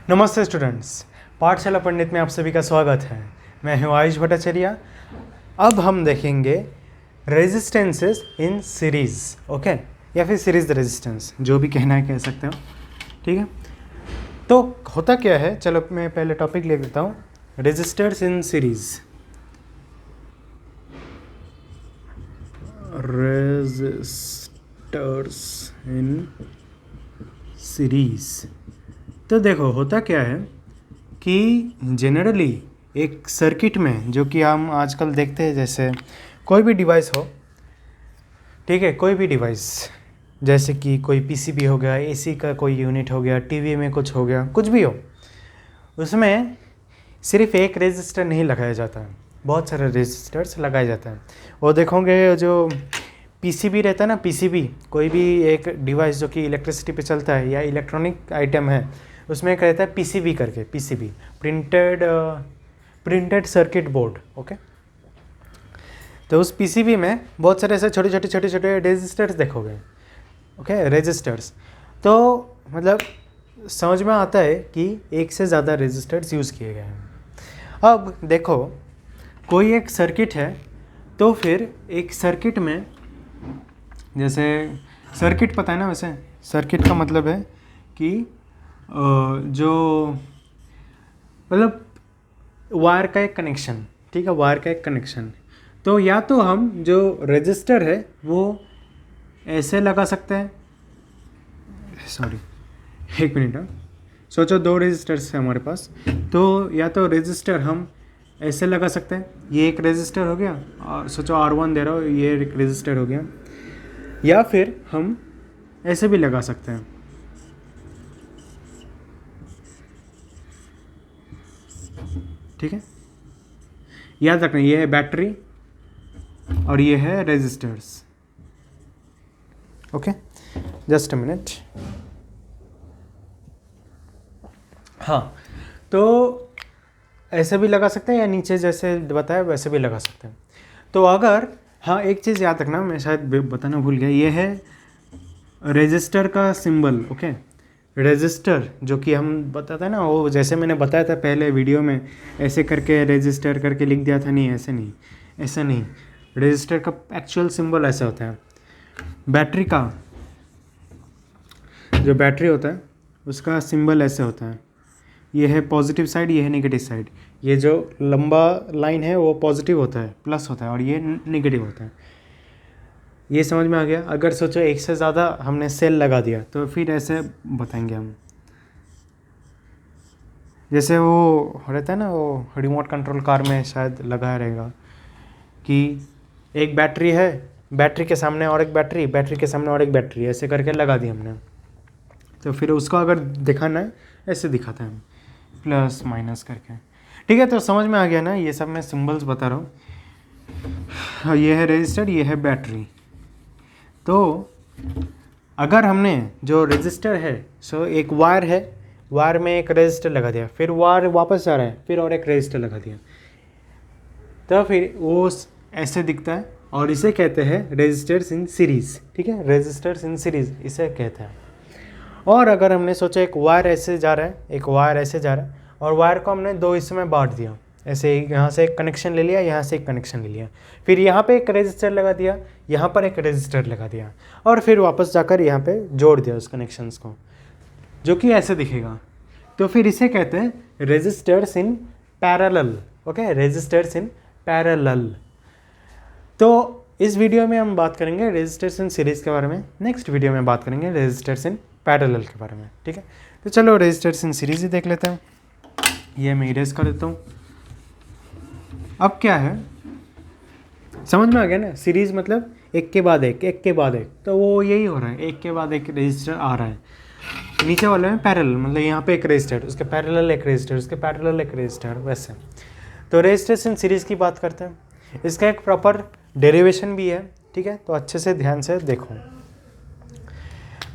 नमस्ते स्टूडेंट्स, पाठशाला पंडित में आप सभी का स्वागत है। मैं हूं आयुष भट्टाचार्य। अब हम देखेंगे रेजिस्टेंसेस इन सीरीज़, ओके, या फिर सीरीज रेजिस्टेंस, जो भी कहना है कह सकते हो, ठीक है। तो होता क्या है, चलो मैं पहले टॉपिक ले लेता हूँ, resistors in series. Resistors in series. तो देखो होता क्या है कि जनरली एक सर्किट में, जो कि हम आजकल देखते हैं, जैसे कोई भी डिवाइस हो, ठीक है, कोई भी डिवाइस, जैसे कि कोई पीसीबी हो गया, एसी का कोई यूनिट हो गया, टीवी में कुछ हो गया, कुछ भी हो, उसमें सिर्फ एक रेजिस्टर नहीं लगाया जाता है, बहुत सारे रेजिस्टर्स लगाए जाते हैं। वो देखोगे जो पीसीबी रहता है ना, पीसीबी, कोई भी एक डिवाइस जो कि इलेक्ट्रिसिटी पे चलता है या इलेक्ट्रॉनिक आइटम है, उसमें एक रहता है पीसीबी करके, PCB printed circuit board, okay. तो उस पीसीबी में बहुत सारे ऐसे छोटे छोटे रेजिस्टर्स देखोगे, ओके, रेजिस्टर्स। तो मतलब समझ में आता है कि एक से ज़्यादा रेजिस्टर्स यूज़ किए गए हैं। अब देखो कोई एक सर्किट है, तो फिर एक सर्किट में, जैसे सर्किट पता है ना, वैसे सर्किट का मतलब है कि जो मतलब वायर का एक कनेक्शन, ठीक है, वायर का एक कनेक्शन। तो या तो हम जो रजिस्टर है वो ऐसे लगा सकते हैं, सॉरी एक मिनट, सोचो दो रजिस्टर्स है हमारे पास, तो या तो रजिस्टर हम ऐसे लगा सकते हैं, ये एक रजिस्टर हो गया, और सोचो R1 दे रहा हो, ये एक रजिस्टर हो गया, या फिर हम ऐसे भी लगा सकते हैं, ठीक है। याद रखना, ये है बैटरी और ये है resistors, okay. Just a minute. हाँ, तो ऐसे भी लगा सकते हैं, या नीचे जैसे बताया वैसे भी लगा सकते हैं। तो अगर, हाँ, एक चीज़ याद रखना, मैं शायद बताना भूल गया, ये है रेजिस्टर का सिंबल, ओके। रेजिस्टर जो कि हम बताते हैं ना, वो जैसे मैंने बताया था पहले वीडियो में, ऐसे करके रेजिस्टर करके लिख दिया था, नहीं ऐसे नहीं, ऐसा नहीं। रेजिस्टर का एक्चुअल सिंबल ऐसा होता है। बैटरी का जो बैटरी होता है उसका सिंबल ऐसे होता है, ये है पॉजिटिव साइड, ये है नेगेटिव साइड। ये जो लंबा लाइन है वो पॉजिटिव होता है, प्लस होता है, और ये नेगेटिव होता है। ये समझ में आ गया। अगर सोचो एक से ज़्यादा हमने सेल लगा दिया, तो फिर ऐसे बताएंगे हम, जैसे वो रहता है ना, वो रिमोट कंट्रोल कार में शायद लगाया रहेगा कि एक बैटरी है, बैटरी के सामने और एक बैटरी, बैटरी के सामने और एक बैटरी, ऐसे करके लगा दी हमने। तो फिर उसको अगर दिखाना है, ऐसे दिखाते हैं, प्लस माइनस करके, ठीक है। तो समझ में आ गया ना, ये सब मैं सिंबल्स बता रहा हूँ। ये है रजिस्टर, ये है बैटरी। तो अगर हमने जो रजिस्टर है, सो एक वायर है, वायर में एक रजिस्टर लगा दिया, फिर वायर वापस आ रहा है, फिर और एक रजिस्टर लगा दिया, तो फिर वो ऐसे दिखता है, और इसे कहते हैं रजिस्टर्स इन सीरीज़, ठीक है, रजिस्टर्स इन सीरीज़ इसे कहते हैं। और अगर हमने सोचा एक वायर ऐसे जा रहा है, एक वायर ऐसे जा रहा है, और वायर को हमने दो हिस्सों में बांट दिया, ऐसे यहाँ से एक कनेक्शन ले लिया, यहाँ से एक कनेक्शन ले लिया, फिर यहाँ पे एक रजिस्टर लगा दिया, यहाँ पर एक रजिस्टर लगा दिया, और फिर वापस जाकर यहाँ पे जोड़ दिया उस कनेक्शंस को, जो कि ऐसे दिखेगा। तो फिर इसे कहते हैं resistors in parallel, okay, resistors in parallel. तो इस वीडियो में हम बात करेंगे रजिस्टर्स इन सीरीज़ के बारे में, नेक्स्ट वीडियो में बात करेंगे रजिस्टर्स इन पैरेलल के बारे में, ठीक है। तो चलो रजिस्टर्स इन सीरीज़ ही देख लेते हैं। ये मैं इरेज कर देता हूँ। अब क्या है, समझ में आ गया ना, सीरीज़ मतलब एक के बाद एक, एक के बाद एक, तो वो यही हो रहा है, एक के बाद एक रजिस्टर आ रहा है। नीचे वाले में पैरेलल, मतलब यहाँ पे एक रजिस्टर, उसके पैरेलल एक रजिस्टर, उसके पैरेलल एक रजिस्टर, वैसे। तो रजिस्टर्स इन सीरीज़ की बात करते हैं। इसका एक प्रॉपर डेरिवेशन भी है, ठीक है, तो अच्छे से ध्यान से देखो।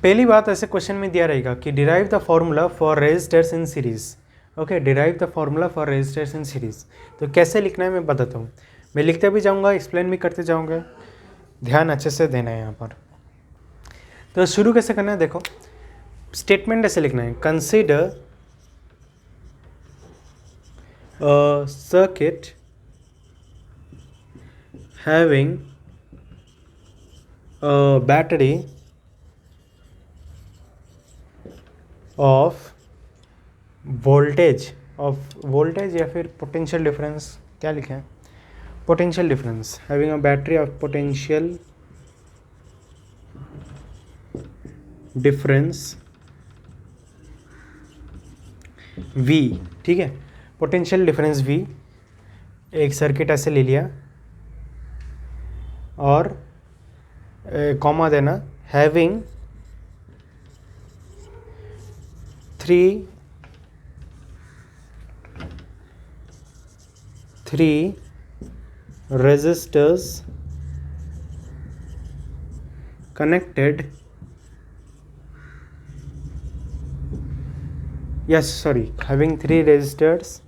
पहली बात, ऐसे क्वेश्चन में दिया रहेगा कि derive the formula for resistors in series, okay, derive the formula for resistors in series. तो कैसे लिखना है मैं बताता हूँ, मैं लिखते भी जाऊँगा, एक्सप्लेन भी करते जाऊँगा, ध्यान अच्छे से देना है यहाँ पर। तो शुरू कैसे करना है, देखो, स्टेटमेंट ऐसे लिखना है, consider a circuit having a battery of voltage या फिर पोटेंशियल डिफरेंस, क्या लिखे हैं, potential difference, having a battery of potential difference V, ठीक है, पोटेंशियल डिफरेंस V, एक सर्किट ऐसे ले लिया और कॉमा देना, having three resistors connected, having three resistors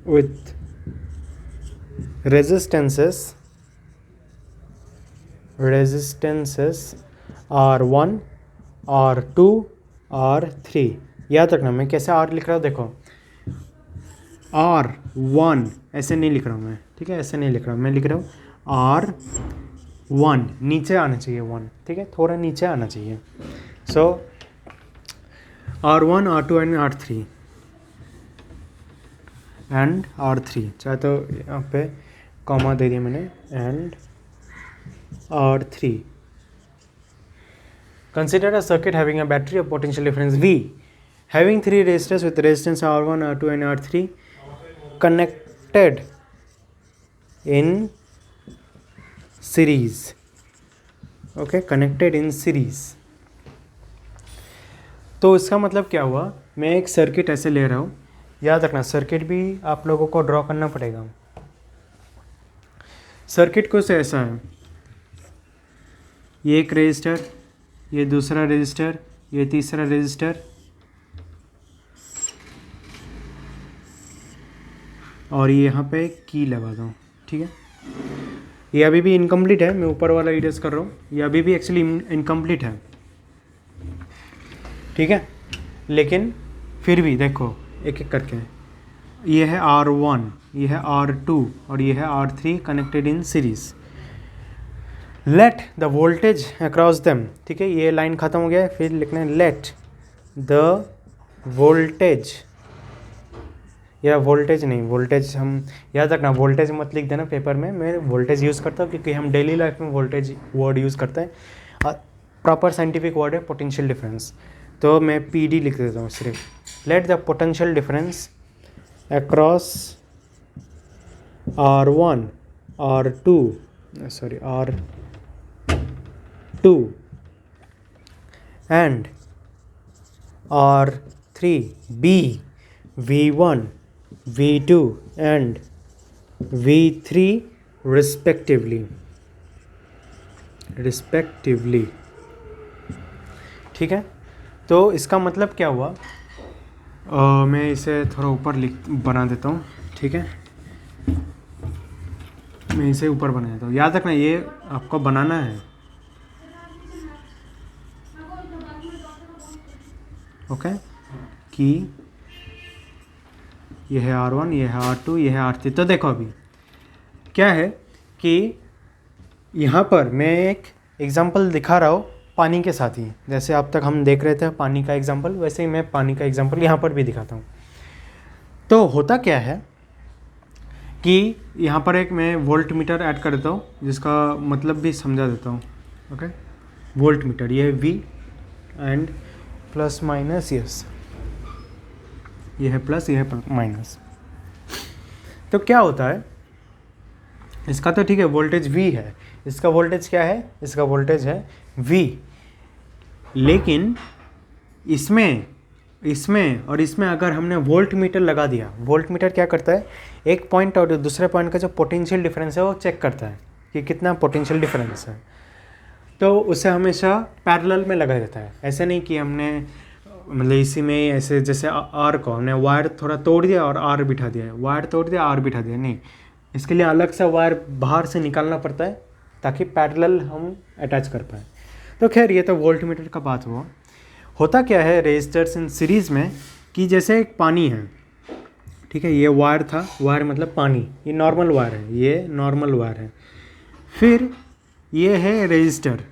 with resistances R1, R2, R3। याद रखना मैं कैसे R लिख रहा हूँ, देखो R1 ऐसे नहीं लिख रहा हूँ मैं, ठीक है, ऐसे नहीं लिख रहा हूँ मैं, लिख रहा हूँ R1, नीचे आना चाहिए 1, ठीक है, थोड़ा नीचे आना चाहिए। सो R1, R2 and R3 and R3, चाहे तो यहाँ पे कॉमा दे दिया मैंने, and R3। Consider a circuit having a battery of potential difference V, having three resistors with resistance R1, R2 and R3 connected in series. Okay, connected in series. तो इसका मतलब क्या हुआ, मैं एक सर्किट ऐसे ले रहा हूँ, याद रखना सर्किट भी आप लोगों को ड्रॉ करना पड़ेगा। सर्किट कुछ ऐसा है, ये एक रेजिस्टर, ये दूसरा रेजिस्टर, ये तीसरा रेजिस्टर, और ये यहाँ पे की लगा दूँ, ठीक है। ये अभी भी इनकम्प्लीट है, मैं ऊपर वाला इरेज कर रहा हूँ, ये अभी भी एक्चुअली इनकम्प्लीट है, ठीक है, लेकिन फिर भी देखो एक एक करके, ये है R1, ये है R2 और ये है R3 connected in series. Let the voltage across them, ठीक है, ये लाइन ख़त्म हो गया है, फिर लिखना है लेट द वोल्टेज, या वोल्टेज नहीं, वोल्टेज हम याद रखना, वोल्टेज मत लिख देना पेपर में, मैं वोल्टेज यूज़ करता हूँ क्योंकि हम डेली लाइफ में वोल्टेज वर्ड यूज़ करते हैं, प्रॉपर साइंटिफिक वर्ड है पोटेंशियल डिफरेंस, तो मैं PD लिख देता हूँ सिर्फ। Late the potential difference across R1, R2 and R3 be V1, V2 and V3 respectively, ठीक है। तो इसका मतलब क्या हुआ, मैं इसे थोड़ा ऊपर बना देता हूँ, ठीक है, मैं इसे ऊपर बना देता हूँ, याद रखना ये आपको बनाना है, ओके, कि ये है R1, ये है R2, ये है R3। तो देखो अभी क्या है कि यहाँ पर मैं एक एग्जांपल दिखा रहा हूँ पानी के साथ ही, जैसे अब तक हम देख रहे थे पानी का एग्जांपल, वैसे ही मैं पानी का एग्जांपल यहाँ पर भी दिखाता हूँ। तो होता क्या है कि यहाँ पर एक मैं वोल्ट मीटर ऐड कर देता हूँ, जिसका मतलब भी समझा देता हूँ, ओके। वोल्ट मीटर, ये है V and plus minus, yes, ये है प्लस, ये है माइनस। तो क्या होता है, इसका तो ठीक है वोल्टेज V है, इसका वोल्टेज क्या है, इसका वोल्टेज है V, लेकिन इसमें और इसमें अगर हमने वोल्ट मीटर लगा दिया, वोल्ट मीटर क्या करता है, एक पॉइंट और दूसरे पॉइंट का जो पोटेंशियल डिफरेंस है वो चेक करता है कि कितना पोटेंशियल डिफरेंस है, तो उसे हमेशा पैरेलल में लगा देता है। ऐसे नहीं कि हमने मतलब इसी में ऐसे जैसे आर को हमने वायर थोड़ा तोड़ दिया और आर बिठा दिया, वायर तोड़ दिया आर बिठा दिया, नहीं, इसके लिए अलग सा वायर बाहर से निकालना पड़ता है ताकि पैरेलल हम अटैच कर पाए। तो खैर ये तो वोल्ट मीटर का बात हुआ। होता क्या है रेजिस्टर्स इन सीरीज़ में कि जैसे एक पानी है, ठीक है, ये वायर था, वायर मतलब पानी, ये नॉर्मल वायर है, ये नॉर्मल वायर है, फिर ये है रेजिस्टर,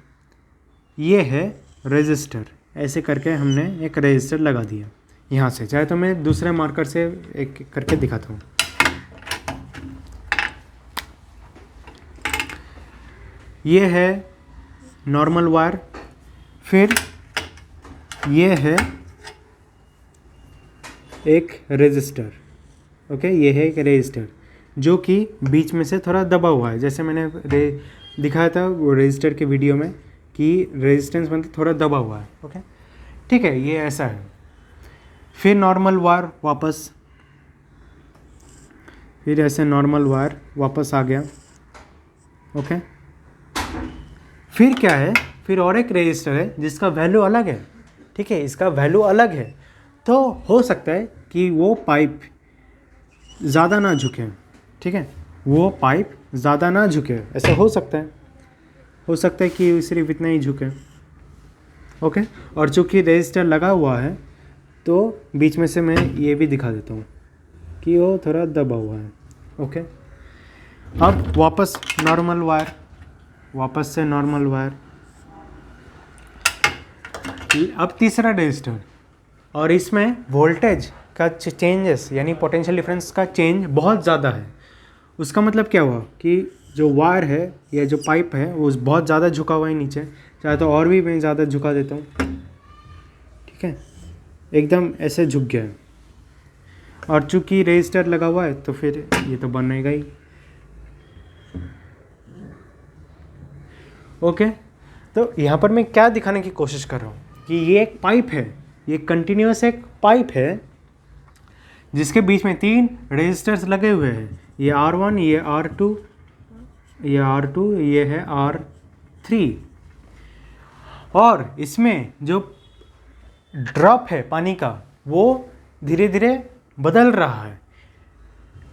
ये है रेजिस्टर, ऐसे करके हमने एक रेजिस्टर लगा दिया यहाँ से। चाहे तो मैं दूसरे मार्कर से एक एक करके दिखाता हूँ। ये है नॉर्मल वायर, फिर ये है एक रेजिस्टर, ओके, ये है एक रेजिस्टर जो कि बीच में से थोड़ा दबा हुआ है, जैसे मैंने दिखाया था वो रेजिस्टर के वीडियो में कि रेजिस्टेंस मतलब थोड़ा दबा हुआ है, ओके, ठीक है, ये ऐसा है। फिर नॉर्मल वायर वापस, फिर ऐसे नॉर्मल वायर वापस आ गया, ओके। फिर क्या है, फिर और एक रेजिस्टर है जिसका वैल्यू अलग है, ठीक है, इसका वैल्यू अलग है, तो हो सकता है कि वो पाइप ज़्यादा ना झुके, ठीक है, वो पाइप ज़्यादा ना झुके, ऐसा हो सकता है कि सिर्फ इतना ही झुके, ओके। और चूँकि रेजिस्टर लगा हुआ है तो बीच में से मैं ये भी दिखा देता हूँ कि वो थोड़ा दबा हुआ है, ओके। अब वापस नॉर्मल वायर, वापस से नॉर्मल वायर, अब तीसरा रेजिस्टर, और इसमें वोल्टेज का चेंजेस यानी पोटेंशियल डिफरेंस का चेंज बहुत ज़्यादा है। उसका मतलब क्या हुआ कि जो वायर है या जो पाइप है वो बहुत ज़्यादा झुका हुआ है नीचे, चाहे तो और भी मैं ज़्यादा झुका देता हूँ, ठीक है, एकदम ऐसे झुक गया है। और चूँकि रेजिस्टर लगा हुआ है तो फिर ये तो बनेगा ही, ओके। तो यहाँ पर मैं क्या दिखाने की कोशिश कर रहा हूँ कि ये एक पाइप है, ये कंटिन्यूस एक पाइप है जिसके बीच में 3 रेजिस्टर्स लगे हुए हैं, ये R1, ये R2, ये R2, ये है R3, और इसमें जो ड्रॉप है पानी का वो धीरे धीरे बदल रहा है।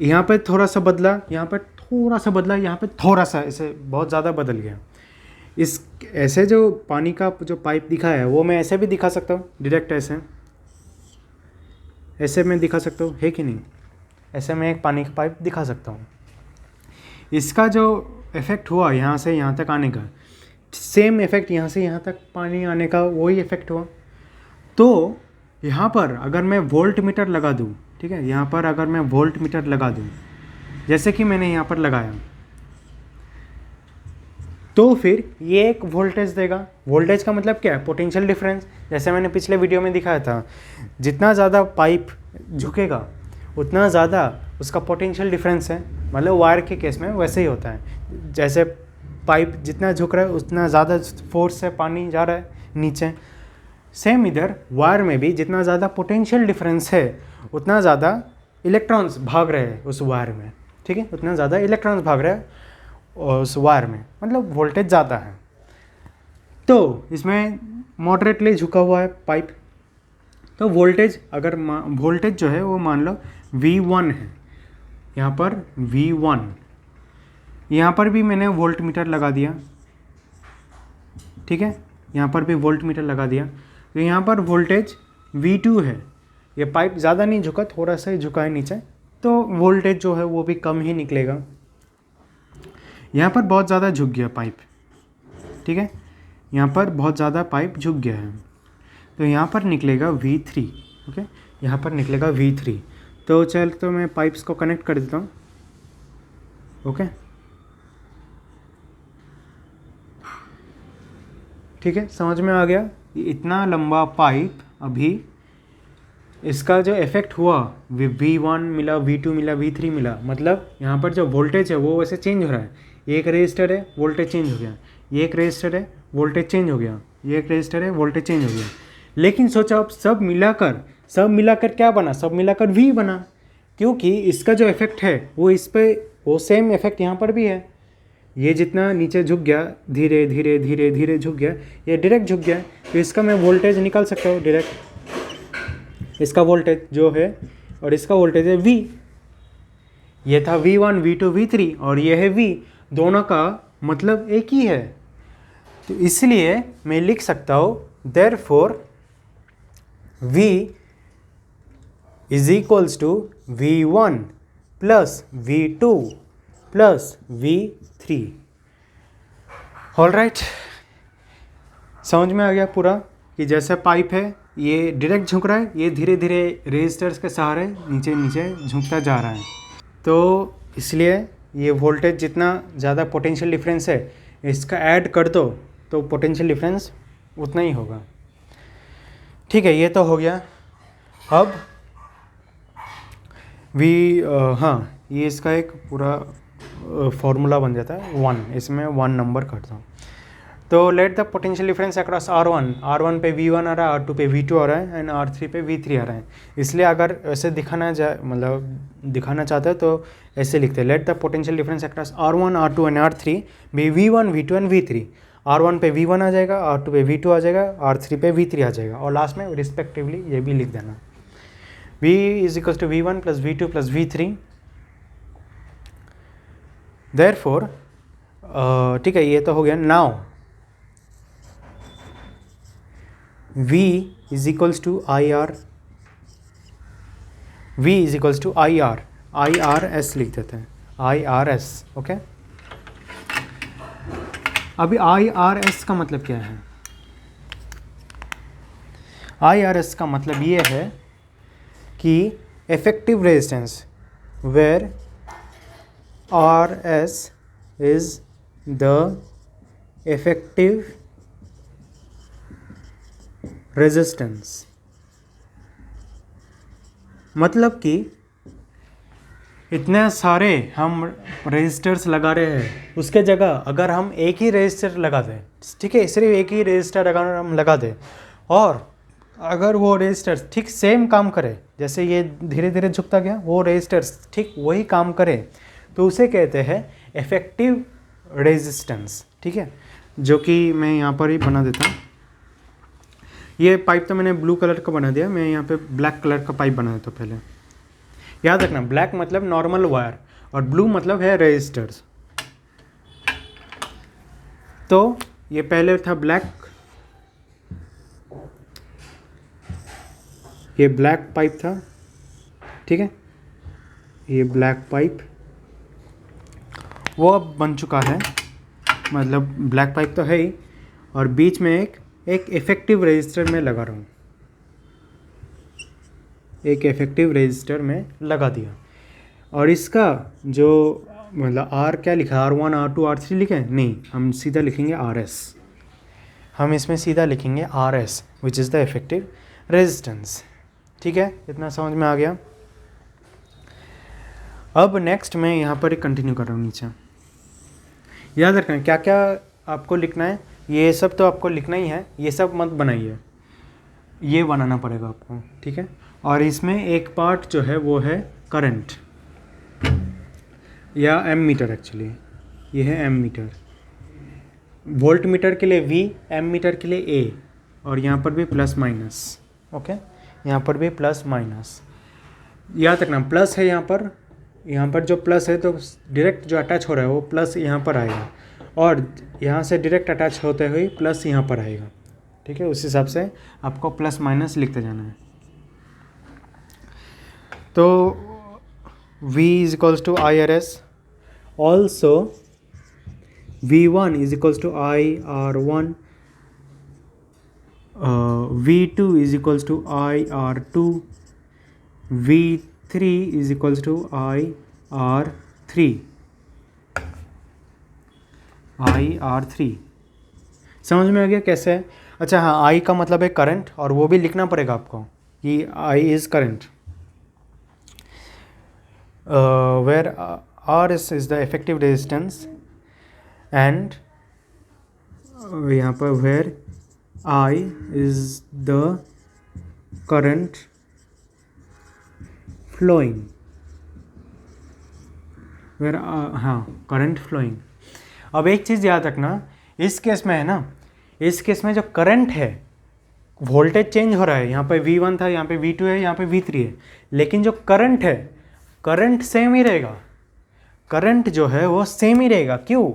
यहाँ पे थोड़ा सा बदला, यहाँ पे थोड़ा सा बदला, यहाँ पे थोड़ा सा, ऐसे बहुत ज़्यादा बदल गया। इस ऐसे जो पानी का जो पाइप दिखा है वो मैं ऐसे भी दिखा सकता हूँ, डायरेक्ट ऐसे मैं दिखा सकता हूँ, है कि नहीं, ऐसे मैं एक पानी का पाइप दिखा सकता हूँ। इसका जो इफ़ेक्ट हुआ यहाँ से यहाँ तक आने का, सेम इफ़ेक्ट यहाँ से यहाँ तक पानी आने का वही इफ़ेक्ट हुआ। तो यहाँ पर अगर मैं वोल्ट मीटर लगा दूँ, ठीक है, यहाँ पर अगर मैं वोल्ट मीटर लगा दूँ जैसे कि मैंने यहाँ पर लगाया, तो फिर ये एक वोल्टेज देगा। वोल्टेज का मतलब क्या है, पोटेंशियल डिफरेंस। जैसे मैंने पिछले वीडियो में दिखाया था, जितना ज़्यादा पाइप झुकेगा उतना ज़्यादा उसका पोटेंशियल डिफरेंस है, मतलब वायर के केस में वैसे ही होता है। जैसे पाइप जितना झुक रहा है उतना ज़्यादा फोर्स से पानी जा रहा है नीचे। सेम इधर वायर में भी जितना ज़्यादा पोटेंशियल डिफरेंस है उतना ज़्यादा इलेक्ट्रॉन्स भाग रहे हैं उस वायर में, ठीक है, उतना ज़्यादा इलेक्ट्रॉन्स भाग रहे हैं उस वायर में, मतलब वोल्टेज ज़्यादा है। तो इसमें मॉडरेटली झुका हुआ है पाइप, तो वोल्टेज अगर वोल्टेज जो है वो मान लो V1 है, यहाँ पर V1, यहाँ पर भी मैंने वोल्ट मीटर लगा दिया, ठीक है, यहाँ पर भी वोल्ट मीटर लगा दिया, तो यहाँ पर वोल्टेज V2 है। ये पाइप ज़्यादा नहीं झुका, थोड़ा सा ही झुका है नीचे, तो वोल्टेज जो है वो भी कम ही निकलेगा। यहाँ पर बहुत ज़्यादा झुक गया पाइप, ठीक है, यहाँ पर बहुत ज़्यादा पाइप झुक गया है, तो यहाँ पर निकलेगा V3, ओके, यहाँ पर निकलेगा V3। तो चल, तो मैं पाइप्स को कनेक्ट कर देता हूँ, ओके, ठीक है, समझ में आ गया। इतना लंबा पाइप, अभी इसका जो इफ़ेक्ट हुआ V1 मिला, V2 मिला, V3 मिला, मतलब यहाँ पर जो वोल्टेज है वो वैसे चेंज हो रहा है। ये एक रेजिस्टर है, वोल्टेज चेंज हो गया, ये एक रेजिस्टर है, वोल्टेज चेंज हो गया, ये एक रेजिस्टर है, वोल्टेज चेंज हो गया। लेकिन सोचो अब सब मिलाकर क्या बना, सब मिलाकर V बना, क्योंकि इसका जो इफ़ेक्ट है वो इस पर, वो सेम इफ़ेक्ट यहाँ पर भी है। ये जितना नीचे झुक गया, धीरे धीरे धीरे धीरे झुक गया, ये डायरेक्ट झुक गया, तो इसका मैं वोल्टेज निकाल सकता हूँ डायरेक्ट। इसका वोल्टेज जो है और इसका वोल्टेज है V, ये था V1, V2, V3 और ये है V, दोनों का मतलब एक ही है। तो इसलिए मैं लिख सकता हूँ therefore V is equals to V1 plus V2 plus V3। All right, समझ में आ गया पूरा कि जैसे पाइप है ये डायरेक्ट झुक रहा है, ये धीरे धीरे रेजिस्टर्स के सहारे नीचे नीचे झुकता जा रहा है। तो इसलिए ये वोल्टेज जितना ज़्यादा पोटेंशियल डिफरेंस है इसका ऐड कर दो तो पोटेंशियल डिफरेंस उतना ही होगा। ठीक है, ये तो हो गया। अब हाँ, ये इसका एक पूरा फॉर्मूला बन जाता है 1, इसमें 1 नंबर करता हूँ। तो late the potential difference across R1 पे V1 आ रहा है, R2 पे V2 आ रहा है एंड R3 पे V3 आ रहा है। इसलिए अगर ऐसे दिखाना चाहते हो तो ऐसे लिखते हैं, let the potential difference across R1, R2 and R3 be V1, V2 and V3। R1 पे V1 आ जाएगा, R2 पे V2 आ जाएगा, R3 पे V3 आ जाएगा और लास्ट में रिस्पेक्टिवली ये भी लिख देना, V is equal to V1 plus V2 plus V3। Therefore ठीक है, ये तो हो गया। Now V is equals to IR, V is equals to IR, IRS लिख देते हैं, IRS। ओके, अभी IRS का मतलब क्या है? IRS का मतलब ये है कि effective resistance where RS is the effective resistance. मतलब कि इतने सारे हम रेजिस्टर्स लगा रहे हैं, उसके जगह अगर हम एक ही रेजिस्टर लगा दें, ठीक है, सिर्फ एक ही रेजिस्टर अगर हम लगा दें और अगर वो रेजिस्टर ठीक सेम काम करे, जैसे ये धीरे धीरे झुकता गया, वो रेजिस्टर्स ठीक वही काम करे, तो उसे कहते हैं इफेक्टिव रेजिस्टेंस। ठीक है, जो कि मैं यहाँ पर ही बना देता हूँ। ये पाइप तो मैंने ब्लू कलर का बना दिया, मैं यहाँ पे ब्लैक कलर का पाइप बना देता हूँ। पहले याद रखना, ब्लैक मतलब नॉर्मल वायर और ब्लू मतलब है रेजिस्टर्स। तो ये पहले था ब्लैक, ये ब्लैक पाइप था, ठीक है, ये ब्लैक पाइप वो अब बन चुका है, मतलब ब्लैक पाइप तो है ही, और बीच में एक इफेक्टिव रेजिस्टर में लगा रहा हूँ, एक इफेक्टिव रेजिस्टर में लगा दिया। और इसका जो मतलब R क्या लिखा है, R1, R2, R3 लिखे हैं? नहीं, हम सीधा लिखेंगे RS। हम इसमें सीधा लिखेंगे RS which is the effective resistance. ठीक है, इतना समझ में आ गया। अब नेक्स्ट मैं यहाँ पर कंटिन्यू कर रहा हूँ नीचे। याद रखना क्या क्या आपको लिखना है, ये सब तो आपको लिखना ही है, ये सब मत बनाइए, ये बनाना पड़ेगा आपको। ठीक है, और इसमें एक पार्ट जो है वो है करंट या एम मीटर। एक्चुअली ये है एम मीटर, वोल्ट मीटर के लिए V, एम मीटर के लिए A, और यहाँ पर भी प्लस माइनस। ओके, यहाँ पर भी प्लस माइनस। याद रखना प्लस है यहाँ पर जो प्लस है तो डायरेक्ट जो अटैच हो रहा है वो प्लस यहाँ पर आएगा, और यहाँ से डायरेक्ट अटैच होते हुए प्लस यहाँ पर आएगा। ठीक है, उस हिसाब से आपको प्लस माइनस लिखते जाना है। तो V is equals to IRS, also V1 is equals to IR1, V2 is equals to IR2, V3 is equals to IR3। समझ में आ गया कैसे है? अच्छा हाँ, I का मतलब है करंट, और वो भी लिखना पड़ेगा आपको कि I is current, where RS is the effective resistance, and यहाँ पर where I is the current flowing, where हाँ करंट फ्लोइंग। अब एक चीज़ याद रखना, इस केस में है ना, इस केस में जो करंट है वोल्टेज चेंज हो रहा है, यहाँ पे V1 था, यहाँ पे V2 है, यहाँ पे V3 है, लेकिन जो करंट है करंट सेम ही रहेगा, करंट जो है वो सेम ही रहेगा। क्यों?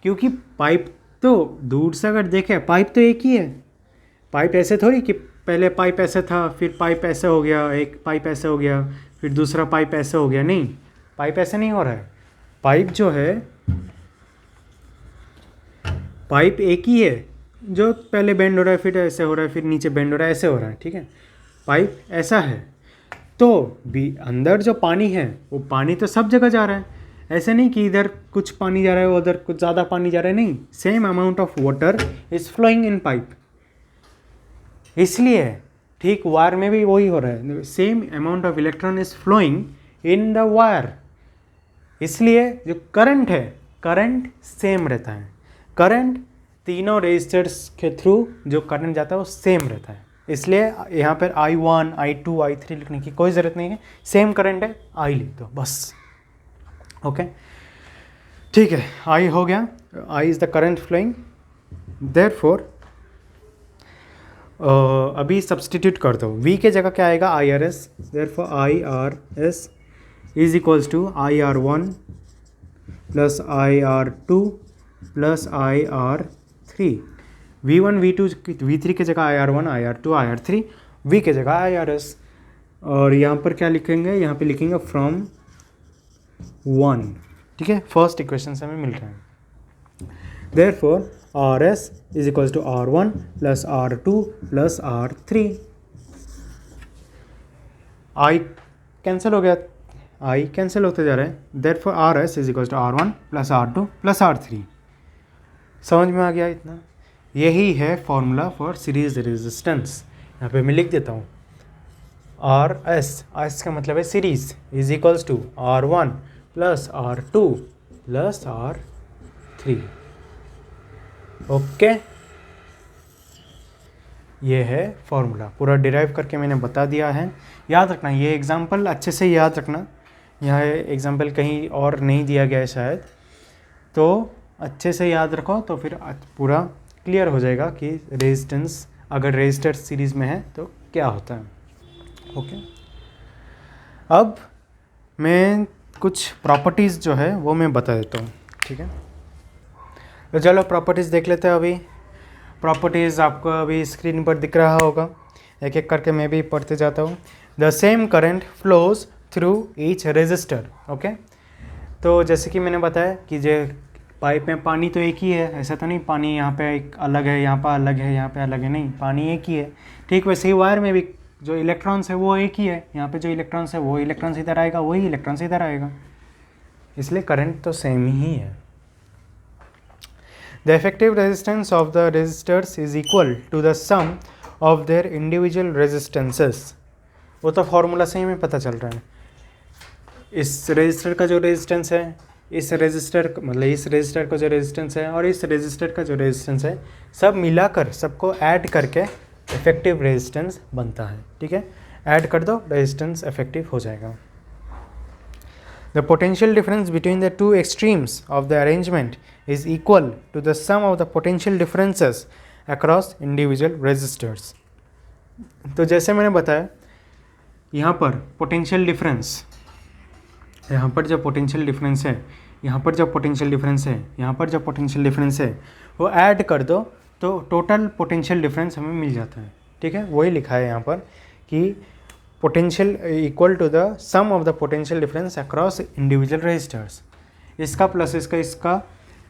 क्योंकि पाइप तो दूर से अगर देखें पाइप तो एक ही है, पाइप ऐसे थोड़ी कि पहले पाइप ऐसे था, फिर पाइप ऐसे हो गया, एक पाइप ऐसे हो गया, फिर दूसरा पाइप ऐसे हो गया, नहीं, पाइप ऐसे नहीं हो रहा है। पाइप जो है, पाइप एक ही है, जो पहले बेंड हो रहा है, फिर ऐसे हो रहा है, फिर नीचे बेंड हो रहा है, ऐसे हो रहा है, ठीक है। पाइप ऐसा है, तो भी अंदर जो पानी है वो पानी तो सब जगह जा रहा है। ऐसे नहीं कि इधर कुछ पानी जा रहा है, उधर कुछ ज़्यादा पानी जा रहा है, नहीं, same amount of water is flowing in pipe. इसलिए ठीक वायर में भी वही हो रहा है, same amount of electron is flowing in the wire. इसलिए जो करंट है, करंट सेम रहता है। करंट तीनों रेजिस्टर्स के थ्रू जो करंट जाता है वो सेम रहता है। इसलिए यहाँ पर I1, I2, I3 लिखने की कोई ज़रूरत नहीं है, सेम करंट है, I लिख दो बस। ओके, ठीक है, I हो गया, I is the current flowing. Therefore अभी सब्सटीट्यूट कर दो, V के जगह क्या आएगा, IRS। Therefore IRS is equals to IR1 plus IR2 plus IR3। V1, V2, V3 के जगह IR1, IR2, IR3, V के जगह IRS। और यहाँ पर क्या लिखेंगे, यहाँ पे लिखेंगे फ्रॉम 1, ठीक है, फर्स्ट इक्वेशन से हमें मिल रहा है। Therefore RS is equals to R1 plus R2 plus R3। I cancel हो गया, I कैंसिल होते जा रहे हैं। Therefore RS is equals to R1 plus R2 plus R3। समझ में आ गया इतना? यही है फॉर्मूला फॉर सीरीज रेजिस्टेंस। यहाँ पे मैं लिख देता हूँ, RS का मतलब है series, is equals to R1 plus R2 plus R3। Okay, ये है फॉर्मूला, पूरा डिराइव करके मैंने बता दिया है। याद रखना, ये एग्जाम्पल अच्छे से याद रखना, यहाँ एग्जाम्पल कहीं और नहीं दिया गया है शायद, तो अच्छे से याद रखो, तो फिर पूरा क्लियर हो जाएगा कि रेजिस्टेंस अगर रेजिस्टर सीरीज़ में है तो क्या होता है। ओके, अब मैं कुछ प्रॉपर्टीज़ जो है वो मैं बता देता हूँ, ठीक है। तो चलो प्रॉपर्टीज़ देख लेते हैं। अभी प्रॉपर्टीज़ आपको अभी स्क्रीन पर दिख रहा होगा, एक एक करके मैं भी पढ़ते जाता हूँ। The same current flows through each resistor. Okay, तो जैसे कि मैंने बताया कि जो पाइप में पानी तो एक ही है, ऐसा तो नहीं पानी यहाँ पे एक अलग है, यहाँ पर अलग है, यहाँ पे अलग है, नहीं, पानी एक ही है। ठीक वैसे ही वायर में भी जो इलेक्ट्रॉन्स है वो एक ही है, यहाँ पे जो इलेक्ट्रॉन्स है वो इलेक्ट्रॉन्स इधर आएगा, वही इलेक्ट्रॉन्स इधर आएगा, इसलिए करंट तो सेम ही है। The effective resistance of the resistors is equal to the sum of their individual resistances. वो तो फॉर्मूला से ही हमें पता चल रहा है। इस रेजिस्टर का जो रेजिस्टेंस है, इस रेजिस्टर मतलब इस रेजिस्टर का जो रेजिस्टेंस है और इस रेजिस्टर का जो रेजिस्टेंस है, सब मिलाकर सबको ऐड करके इफेक्टिव रेजिस्टेंस बनता है। ठीक है, ऐड कर दो, रेजिस्टेंस इफेक्टिव हो जाएगा। The potential difference between the two extremes of the arrangement is equal to the sum of the potential differences across individual resistors. तो जैसे मैंने बताया, यहाँ पर पोटेंशियल डिफरेंस, यहाँ पर जो पोटेंशियल डिफरेंस है, यहाँ पर जो पोटेंशियल डिफरेंस है, यहाँ पर जो पोटेंशियल डिफरेंस है, वो ऐड कर दो तो टोटल पोटेंशियल डिफरेंस हमें मिल जाता है। ठीक है, वही लिखा है यहाँ पर कि potential equal to the sum of the potential difference across individual resistors. इसका प्लस इसका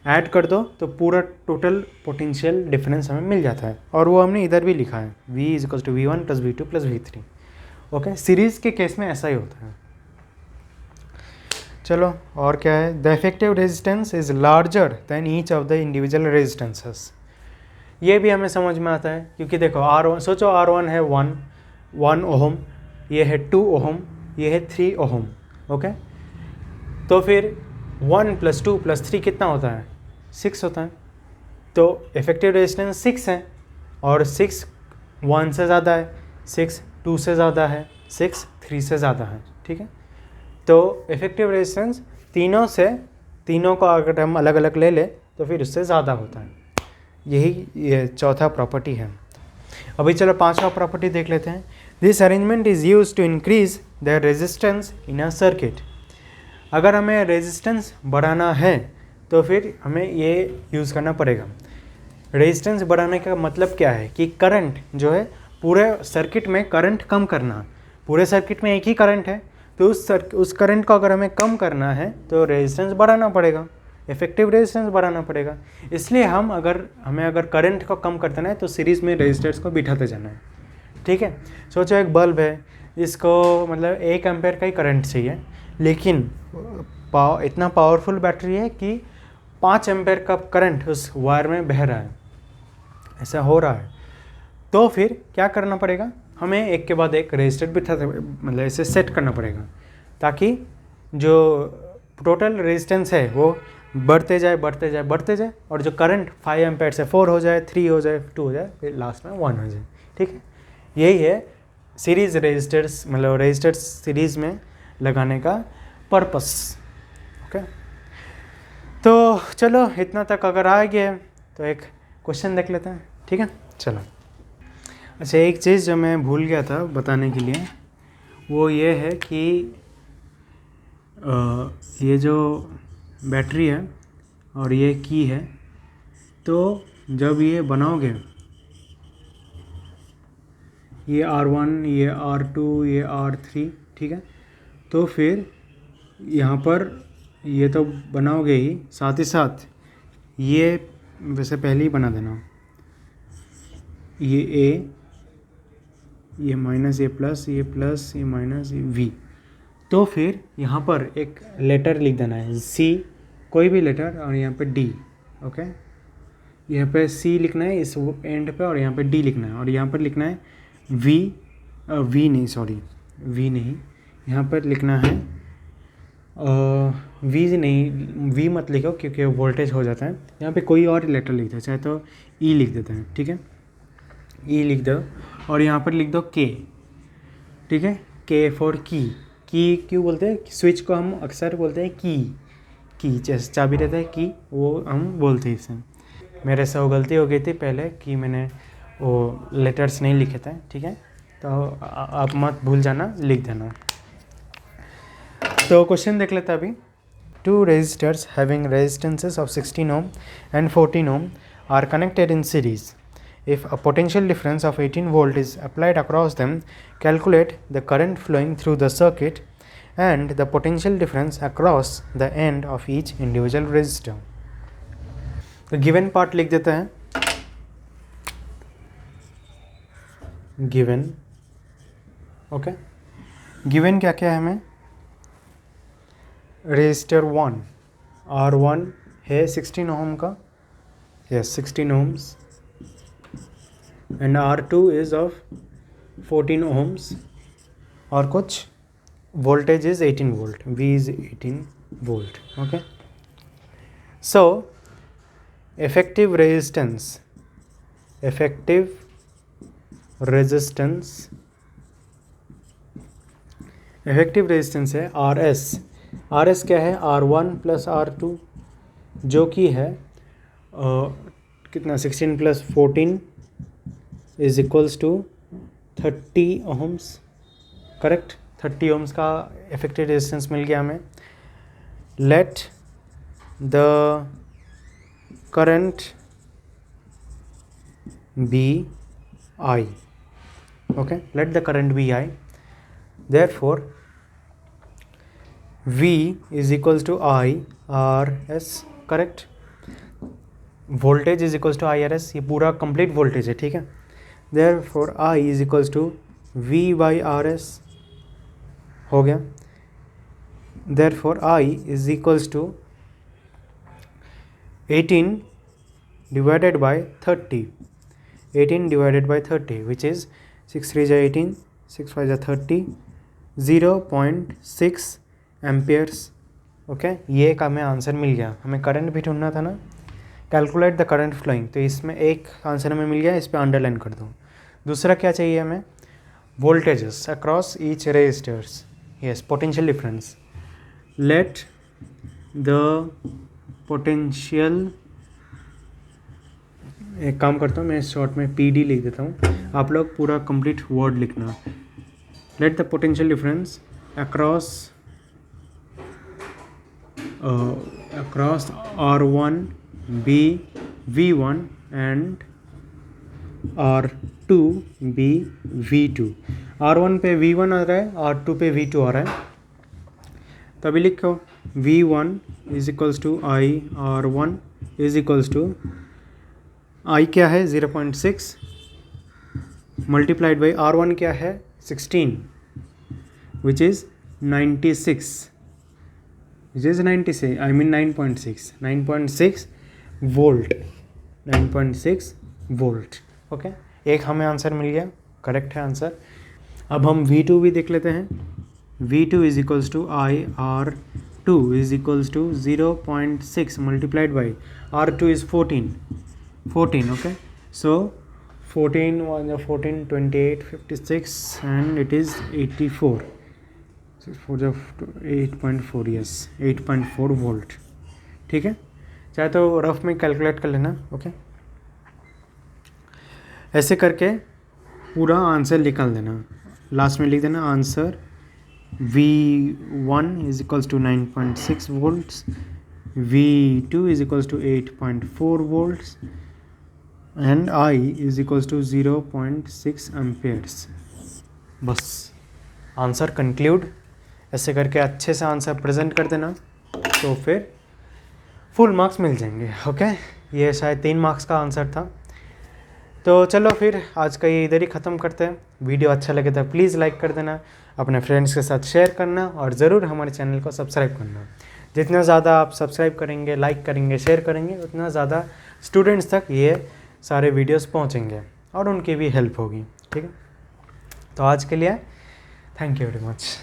ऐड कर दो तो पूरा टोटल पोटेंशियल डिफरेंस हमें मिल जाता है, और वो हमने इधर भी लिखा है, V is equal to V1 plus V2 plus V3। Okay, series के केस में ऐसा ही होता है। चलो और क्या है, the effective resistance is larger than each of the individual resistances. ये भी हमें समझ में आता है, क्योंकि देखो R1, सोचो R1 है 1 ओहम, ये है 2 ओहम, ये है 3 ओहम। ओके, तो फिर 1 + 2 + 3 कितना होता है, 6 होता है। तो इफेक्टिव रेजिस्टेंस 6 है, और 6 1 से ज़्यादा है, 6 2 से ज़्यादा है, 6 3 से ज़्यादा है। ठीक है, तो इफेक्टिव रेजिस्टेंस तीनों को अगर हम अलग अलग ले ले तो फिर उससे ज़्यादा होता है। ये चौथा प्रॉपर्टी है। अभी चलो पांचवा प्रॉपर्टी देख लेते हैं। This arrangement is use to increase the resistance in a circuit. अगर हमें रेजिस्टेंस बढ़ाना है तो फिर हमें ये यूज़ करना पड़ेगा। रेजिस्टेंस बढ़ाने का मतलब क्या है कि करंट जो है पूरे सर्किट में करंट कम करना, पूरे सर्किट में एक ही करंट है, तो उस करंट को अगर हमें कम करना है तो रेजिस्टेंस बढ़ाना पड़ेगा, इफेक्टिव रेजिस्टेंस बढ़ाना पड़ेगा। इसलिए हमें अगर करंट को कम करना है तो सीरीज़ में रेजिस्टर्स को बिठाते जाना है। ठीक है, सोचो एक बल्ब है, इसको मतलब 1 एम्पेयर का ही करंट चाहिए, लेकिन इतना पावरफुल बैटरी है कि 5 एम्पेयर का करंट उस वायर में बह रहा है, ऐसा हो रहा है। तो फिर क्या करना पड़ेगा, हमें एक के बाद एक रेजिस्टर बिठाते मतलब ऐसे सेट करना पड़ेगा, ताकि जो टोटल रेजिस्टेंस है वो बढ़ते जाए और जो करंट 5 एम्पेयर से 4 हो जाए, 3 हो जाए, 2 हो जाए, फिर लास्ट में 1 हो जाए। ठीक है, यही है सीरीज रेजिस्टर्स, मतलब रेजिस्टर्स सीरीज़ में लगाने का पर्पस। ओके, तो चलो इतना तक अगर आ गया तो एक क्वेश्चन देख लेते हैं। ठीक है, चलो। अच्छा, एक चीज़ जो मैं भूल गया था बताने के लिए, वो ये है कि ये जो बैटरी है और ये की है, तो जब ये बनाओगे, ये R1, ये R2, ये R3, ठीक है, तो फिर यहाँ पर ये तो बनाओगे ही, साथ ही साथ ये वैसे पहले ही बना देना, ये A, ये माइनस, ये प्लस, ये प्लस, ये माइनस, ये V। तो फिर यहाँ पर एक लेटर लिख देना है, C, कोई भी लेटर, और यहाँ पे D। ओके, यहाँ पे C लिखना है इस एंड पे, और यहाँ पे D लिखना है, और यहाँ पर लिखना है V नहीं, यहाँ पर लिखना है V मत लिखो क्योंकि वोल्टेज हो जाता है। यहाँ पे कोई और लेटर लिख दो, चाहे तो E लिख देते हैं। ठीक है, E लिख दो, और यहाँ पर लिख दो K। ठीक है, K फॉर की क्यों बोलते हैं, स्विच को हम अक्सर बोलते हैं की, जैसे चाबी रहता है की, वो हम बोलते हैं इसे। मेरे से वो गलती हो गई थी पहले कि मैंने वो लेटर्स नहीं लिखे थे। ठीक है, तो आप मत भूल जाना, लिख देना। तो क्वेश्चन देख लेते हैं अभी। 2 resistors having resistances of 16 ohm and 14 ohm are connected in series. If a potential difference of 18 volt is applied across them, calculate the current flowing through the circuit and the potential difference across the end of each individual resistor. तो given part लिख देते हैं, given। Okay, given क्या क्या है हमें, resistor 1 R1 है 16 ओम का, yes 16 ohms, and R2 is of 14 ohms, और कुछ voltage is 18 volt, V is 18 volt. Okay, so effective resistance है RS क्या है, R1 प्लस R2, जो कि है कितना 16 plus 14 is equals to 30 ohms। Correct, 30 ohms का इफेक्टिव रेजिस्टेंस मिल गया हमें। Let the current be I। Okay, let the current be I, therefore V is equals to IRS। Correct, voltage is equals to IRS, ये पूरा complete voltage है। ठीक है, therefore I is equals to V by RS हो गया। therefore I is equals to 18 divided by 30, 18 divided by 30, which is 6 3 जा 18, 6 5 जा 30, 0.6 amperes. Okay, ये का हमें आंसर मिल गया। हमें करंट भी ढूंढना था ना, कैलकुलेट द करंट फ्लोइंग, तो इसमें एक आंसर हमें मिल गया, इस पर अंडरलाइन कर दो। दूसरा क्या चाहिए हमें, voltages across each resistors, yes potential difference. Let the potential, एक काम करता हूँ मैं शॉर्ट में PD लिख देता हूँ, आप लोग पूरा कंप्लीट वर्ड लिखना। Late the potential difference across R1 B V1 and R2 be V2। R1 पे V1 आ रहा है, R2 पे V2 आ रहा है, तो अभी लिखो V1 is equals to I R1 is equals to I क्या है 0.6 मल्टीप्लाइड बाई R1 क्या है 16 which is 96 which is 96 I mean 9.6 volt 9.6 volt. Okay, एक हमें आंसर मिल गया, करेक्ट है आंसर। अब हम V2 भी देख लेते हैं। V2 is equals to I R2 is equals to 0.6 multiplied by R2 is 14 okay, so 14 14 28 56 and it is 84 8.4 yes 8.4 volt. ठीक है, चाहे तो रफ में कैलकुलेट कर लेना। ओके, ऐसे करके पूरा आंसर निकाल देना, लास्ट में लिख देना answer V1 is equals to 9.6 volts, V2 is equals to 8.4 volts and I is equals to 0.6 amperes. बस आंसर कंक्लूड। ऐसे करके अच्छे से आंसर प्रेजेंट कर देना तो फिर फुल मार्क्स मिल जाएंगे। ओके, ये शायद 3 मार्क्स का आंसर था। तो चलो फिर आज का ये इधर ही ख़त्म करते हैं। वीडियो अच्छा लगे तो प्लीज़ लाइक कर देना, अपने फ्रेंड्स के साथ शेयर करना और ज़रूर हमारे चैनल को सब्सक्राइब करना। जितना ज़्यादा आप सब्सक्राइब करेंगे, लाइक करेंगे, शेयर करेंगे, उतना ज़्यादा स्टूडेंट्स तक ये सारे वीडियोस पहुंचेंगे और उनकी भी हेल्प होगी। ठीक है, तो आज के लिए थैंक यू वेरी मच।